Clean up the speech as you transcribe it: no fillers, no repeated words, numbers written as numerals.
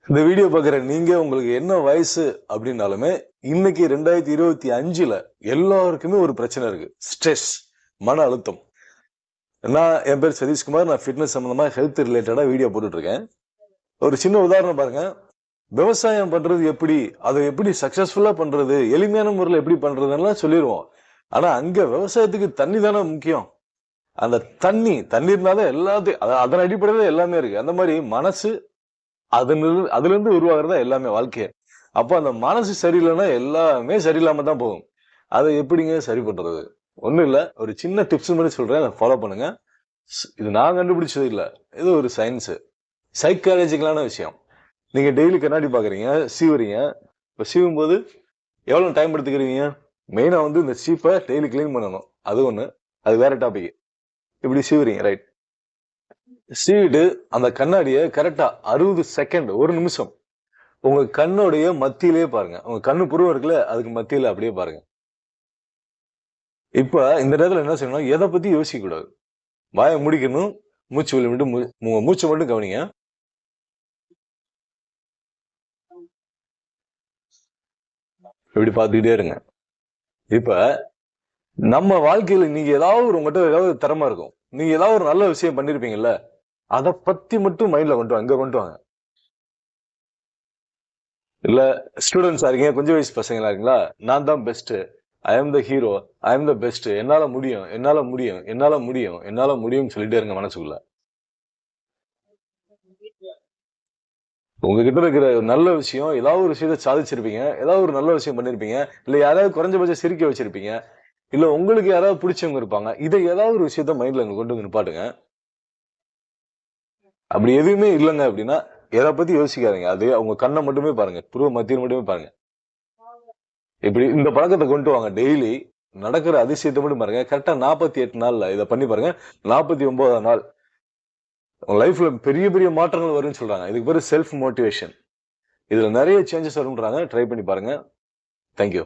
இந்த வீடியோ பார்க்குற நீங்க உங்களுக்கு என்ன வயசு அப்படின்னாலுமே இன்னைக்கு 2025ல எல்லாருக்குமே ஒரு பிரச்சனை இருக்கு. ஸ்ட்ரெஸ், மன அழுத்தம். என் பேர் சதீஷ்குமார். நான் ஃபிட்னஸ் சம்பந்தமா ஹெல்த் ரிலேட்டடா வீடியோ போட்டுட்டு இருக்கேன். ஒரு சின்ன உதாரணம் பாருங்க. விவசாயம் பண்றது எப்படி, அதை எப்படி சக்சஸ்ஃபுல்லா பண்றது, எளிமையான முறையில் எப்படி பண்றதுலாம் சொல்லிடுவோம். ஆனா அங்க விவசாயத்துக்கு தண்ணி தானே முக்கியம். அந்த தண்ணி இருந்தாதான் எல்லாத்தையும் அதன் அடிப்படையில எல்லாமே இருக்கு. அந்த மாதிரி மனசு அதுல இருந்து உருவாகிறதா எல்லாமே வாழ்க்கைய. அப்ப அந்த மனசு சரியில்லைன்னா எல்லாமே சரியில்லாம தான் போகும். அதை எப்படிங்க சரி பண்றது? ஒண்ணும் இல்ல. ஒரு சின்ன டிப்ஸ் மாதிரி சொல்றேன். அதை ஃபாலோ பண்ணுங்க. இது நான் கண்டுபிடிச்சது இல்ல. இது ஒரு சயின்ஸ். சைக்காலஜிக்கலான விஷயம். நீங்க டெய்லி கண்ணாடி பாக்குறீங்க, சீவுறீங்க. இப்ப சீவும் போது எவ்வளவு டைம் எடுத்துக்கிறீங்க? மெயினா இந்த சீப்பை டெய்லி கிளீன் பண்ணணும். அது ஒண்ணு. அது வேற டாபிக். இப்படி சீவுறீங்க, ரைட்? சீவிட்டு அந்த கண்ணாடியை கரெக்டா 60 செகண்ட், ஒரு நிமிஷம் உங்க கண்ணுடைய மத்தியிலே பாருங்க. உங்க கண்ணு புருவம் இருக்குல்ல, அதுக்கு மத்தியில அப்படியே பாருங்க. இப்ப இந்த நேரத்துல என்ன செய்யணும்? எதை பத்தி யோசிக்க கூடாது. வாயை முடிக்கணும். மூச்சு வெளிய விட்டு மூச்சை மட்டும் கவனிங்க. இப்படி பார்த்துக்கிட்டே இருங்க. இப்ப நம்ம வாழ்க்கையில நீங்க உங்ககிட்ட ஏதாவது திறமை இருக்கும். நீங்க ஏதாவது ஒரு நல்ல விஷயம் பண்ணிருப்பீங்கல்ல, அதை பத்தி மட்டும் மைண்ட்ல கொண்டு வாங்க. கொண்டு வாங்க. இல்ல ஸ்டூடெண்ட்ஸா இருக்கீங்க, கொஞ்சம் வயசு பசங்களா இருக்கீங்களா? நான் தான் பெஸ்ட், ஐ ஆம் த ஹீரோ, ஐ ஆம் த பெஸ்ட், என்னால முடியும், என்னால முடியும், என்னால முடியும், என்னால முடியும்னு சொல்லிட்டே இருங்க மனசுக்குள்ள. உங்ககிட்ட இருக்கிற நல்ல விஷயம், ஏதாவது ஒரு விஷயத்த சாதிச்சிருப்பீங்க, ஏதாவது ஒரு நல்ல விஷயம் பண்ணிருப்பீங்க, இல்ல யாராவது குறைஞ்சபட்சம் சிரிக்க வச்சிருப்பீங்க, இல்ல உங்களுக்கு யாராவது பிடிச்சவங்க இருப்பாங்க. இதை ஏதாவது ஒரு விஷயத்த மைண்ட்ல கொண்டு வந்து நிப்பாட்டுங்க. அப்படி எதுவுமே இல்லைங்க அப்படின்னா எதை பத்தி யோசிக்காதீங்க. அது உங்க கண்ணை மட்டுமே பாருங்க, புருவ மத்தியில் மட்டுமே பாருங்க. இப்படி இந்த பழக்கத்தை கொண்டு வாங்க. டெய்லி நடக்கிற அதிசயத்தை மட்டும் பாருங்க. கரெக்டா 48 நாள்ல இதை பண்ணி பாருங்க. 49ஆம் நாள் உங்க லைஃப்ல பெரிய பெரிய மாற்றங்கள் வரும்னு சொல்றாங்க. இதுக்கு பேரு செல்ஃப் மோட்டிவேஷன். இதுல நிறைய சேஞ்சஸ் வரும்ன்றாங்க. ட்ரை பண்ணி பாருங்க. தேங்க்யூ.